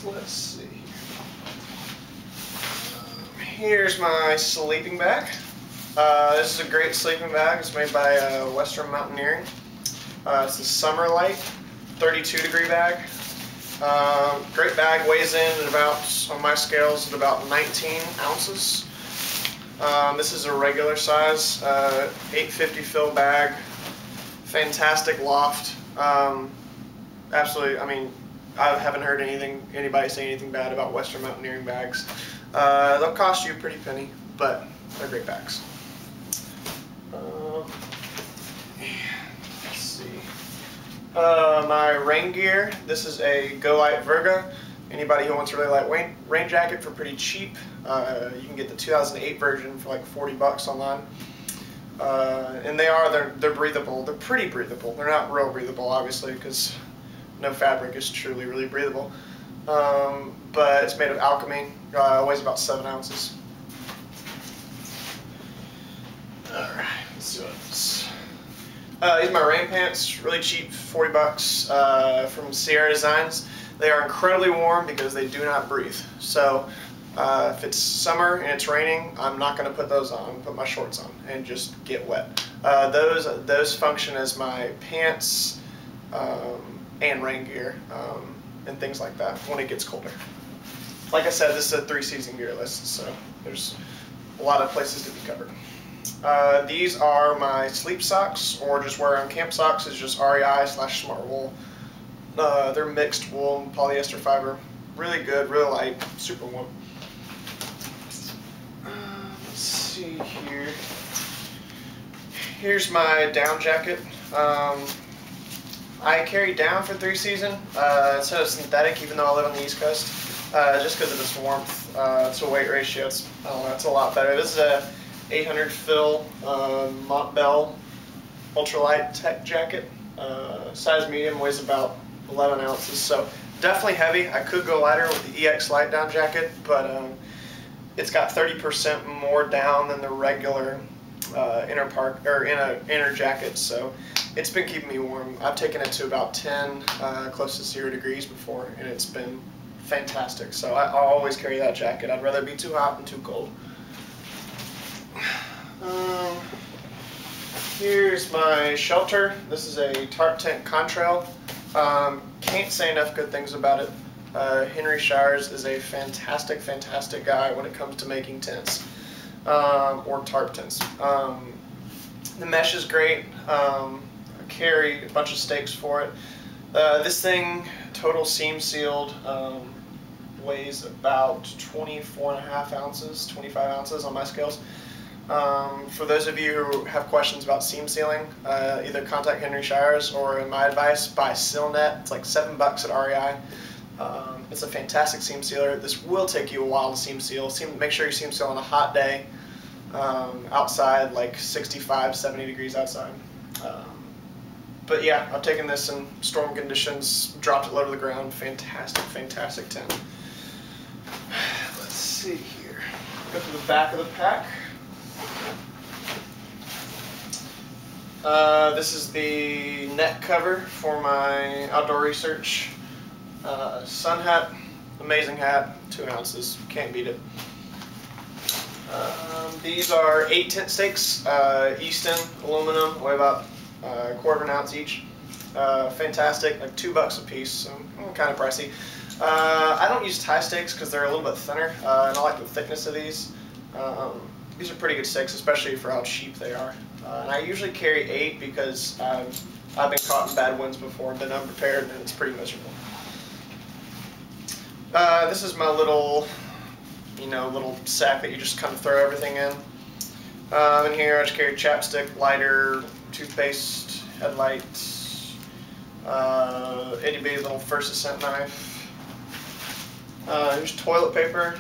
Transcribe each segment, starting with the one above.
let's see. Here's my sleeping bag. This is a great sleeping bag. It's made by Western Mountaineering. It's a Ultralight 32-degree bag. Great bag, weighs in at about, on my scales, at about 19 ounces. This is a regular size 850 fill bag. Fantastic loft. Absolutely, I mean, I haven't heard anybody say anything bad about Western Mountaineering bags. They'll cost you a pretty penny, but they're great bags. Let's see. My rain gear. This is a Golite Virga. Anybody who wants a really light rain jacket for pretty cheap, you can get the 2008 version for like 40 bucks online. And they're breathable. They're pretty breathable. They're not real breathable, obviously, because no fabric is truly really breathable. But it's made of alchemy. Weighs about 7 ounces. Alright, let's see what else. These are my rain pants, really cheap, 40 bucks from Sierra Designs. They are incredibly warm because they do not breathe. So if it's summer and it's raining, I'm not going to put those on. I'm going to put my shorts on and just get wet. Those function as my pants and rain gear and things like that when it gets colder. Like I said, this is a 3-season gear list, so there's a lot of places to be covered. These are my sleep socks, or just wear on camp socks. Is just REI/smart wool. They're mixed wool and polyester fiber. Really good, real light, super warm. Let's see here. Here's my down jacket. I carry down for 3-season instead of synthetic, even though I live on the East Coast, just because of its warmth. It's a weight ratio. I don't know. It's a lot better. This is a 800 fill Montbell Ultralight tech jacket. Size medium, weighs about 11 ounces, so definitely heavy. I could go lighter with the EX Light down jacket, but it's got 30% more down than the regular inner jacket, so it's been keeping me warm. I've taken it to about 10, close to 0 degrees before, and it's been fantastic. So I'll always carry that jacket. I'd rather be too hot than too cold. Here's my shelter. This is a tarp tent contrail. Can't say enough good things about it. Henry Shires is a fantastic, fantastic guy when it comes to making tents, or tarp tents. The mesh is great. I carry a bunch of stakes for it. This thing, total seam sealed, weighs about 24.5 ounces, 25 ounces on my scales. For those of you who have questions about seam sealing, either contact Henry Shires, or in my advice, buy SealNet. It's like 7 bucks at REI. It's a fantastic seam sealer. This will take you a while to seam seal. Make sure you seam seal on a hot day, outside, like 65, 70 degrees outside. But yeah, I've taken this in storm conditions, dropped it low to the ground. Fantastic, fantastic tent. Let's see here. Go to the back of the pack. This is the net cover for my outdoor research. Sun hat, amazing hat, 2 ounces, can't beat it. These are 8 tent stakes, Easton aluminum, weigh about 1/4 ounce each. Fantastic, like 2 bucks a piece, so kind of pricey. I don't use tie stakes because they're a little bit thinner, and I like the thickness of these. These are pretty good stakes, especially for how cheap they are. And I usually carry 8 because I've been caught in bad winds before and been unprepared, and it's pretty miserable. This is my little, little sack that you just kind of throw everything in. In here I just carry chapstick, lighter, toothpaste, headlight, itty bitty little first ascent knife. Here's toilet paper.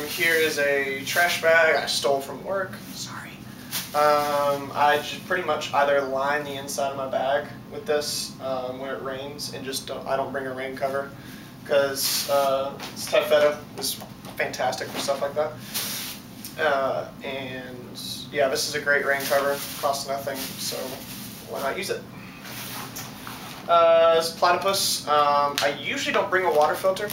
Here is a trash bag I stole from work. Sorry. I just pretty much either line the inside of my bag with this when it rains, and I don't bring a rain cover because this taffeta is fantastic for stuff like that. And yeah, this is a great rain cover. Costs nothing, so why not use it? This platypus, I usually don't bring a water filter,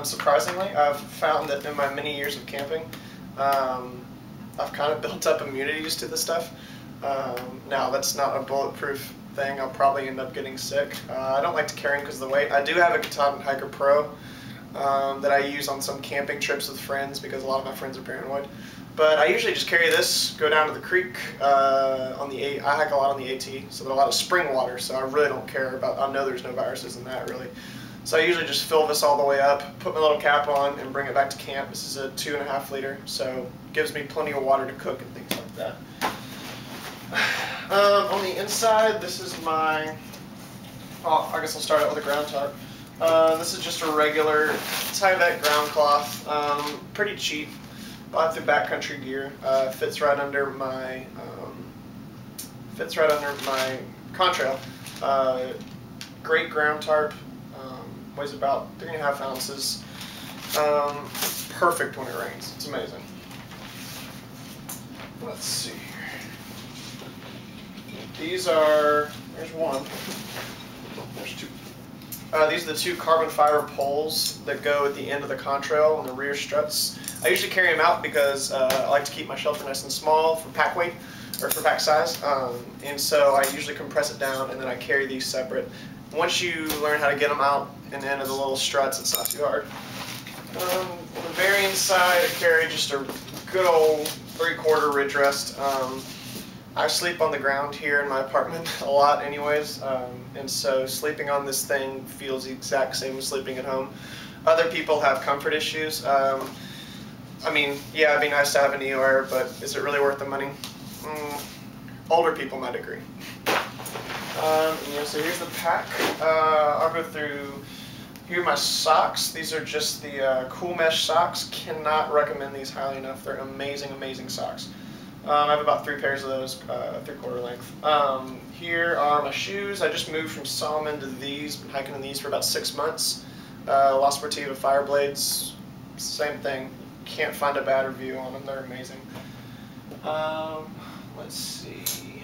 surprisingly. I've found that in my many years of camping, I've kind of built up immunities to this stuff. Now, that's not a bulletproof thing. I'll probably end up getting sick. I don't like to carry them because of the weight. I do have a Katahdin Hiker Pro that I use on some camping trips with friends because a lot of my friends are paranoid. But I usually just carry this, go down to the creek I hike a lot on the AT, so there's a lot of spring water, so I really don't care about, I know there's no viruses in that really. So I usually just fill this all the way up, put my little cap on, and bring it back to camp. This is a 2.5 liter, so it gives me plenty of water to cook and things like that. On the inside, this is my, I guess I'll start out with a ground tarp. This is just a regular Tyvek ground cloth, pretty cheap. Bought through Backcountry Gear. Fits right under my contrail. Great ground tarp. Weighs about 3.5 ounces. Perfect when it rains. It's amazing. Let's see here. These are. There's one. There's two. These are the 2 carbon fiber poles that go at the end of the contrail on the rear struts. I usually carry them out because I like to keep my shelter nice and small for pack weight, or for pack size, and so I usually compress it down and then I carry these separate. Once you learn how to get them out and into the little struts, it's not too hard. On the very inside, I carry just a good old 3/4 ridge rest. I sleep on the ground here in my apartment a lot anyways, and so sleeping on this thing feels the exact same as sleeping at home. Other people have comfort issues. I mean, yeah, it'd be nice to have an EOR, but is it really worth the money? Older people might agree. So here's the pack. I'll go through. Here are my socks. These are just the cool mesh socks. Cannot recommend these highly enough. They're amazing, amazing socks. I have about 3 pairs of those, 3/4 length. Here are my shoes. I just moved from Solomon to these. Been hiking in these for about 6 months. La Sportiva Fire Blades, same thing. Can't find a bad review on them. They're amazing. Let's see.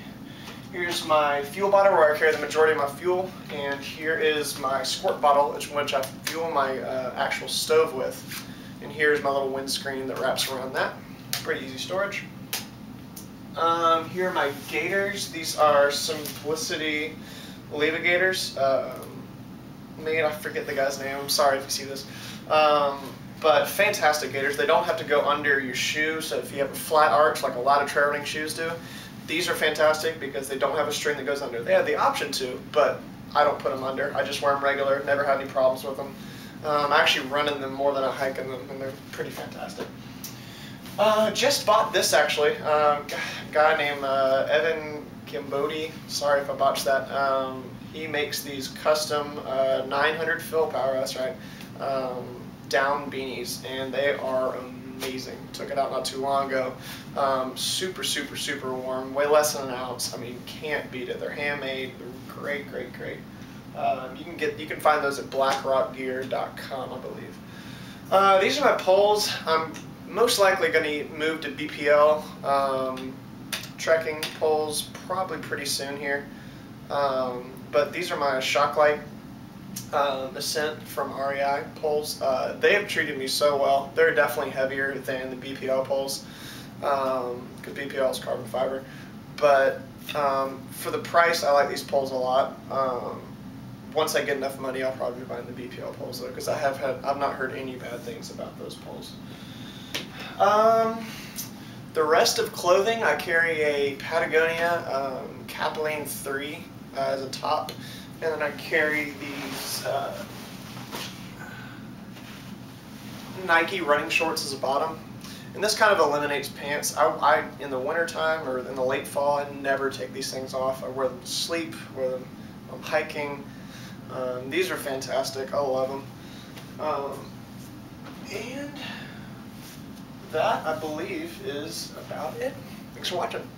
Here's my fuel bottle where I carry the majority of my fuel, and here is my squirt bottle, which I fuel my actual stove with. And here's my little windscreen that wraps around that. Pretty easy storage. Here are my gaiters. These are Simplicity Levigators. I forget the guy's name. I'm sorry if you see this. But fantastic gaiters. They don't have to go under your shoe, so if you have a flat arch like a lot of trail running shoes do, these are fantastic because they don't have a string that goes under. They have the option to, but I don't put them under. I just wear them regular. Never had any problems with them. I actually run in them more than I hike in them, and they're pretty fantastic. Just bought this actually. A guy named Evan Kimbodi. Sorry if I botched that. He makes these custom 900 fill power. That's right. Down beanies, and they are amazing. Took it out not too long ago. Super, super, super warm. Way less than an ounce. I mean, can't beat it. They're handmade. They're great, great, great. You can find those at blackrockgear.com, I believe. These are my poles. I'm most likely going to move to BPL trekking poles probably pretty soon here. But these are my Shocklight Ascent from REI poles. They have treated me so well. They're definitely heavier than the BPL poles because BPL is carbon fiber. But for the price, I like these poles a lot. Once I get enough money, I'll probably be buying the BPL poles though, because I've not heard any bad things about those poles. The rest of clothing, I carry a Patagonia Capilane 3 as a top. And then I carry these Nike running shorts as a bottom. And this kind of eliminates pants. In the wintertime or in the late fall, I never take these things off. I wear them to sleep, wear them when I'm hiking. These are fantastic. I love them. And that, I believe, is about it. Thanks for watching.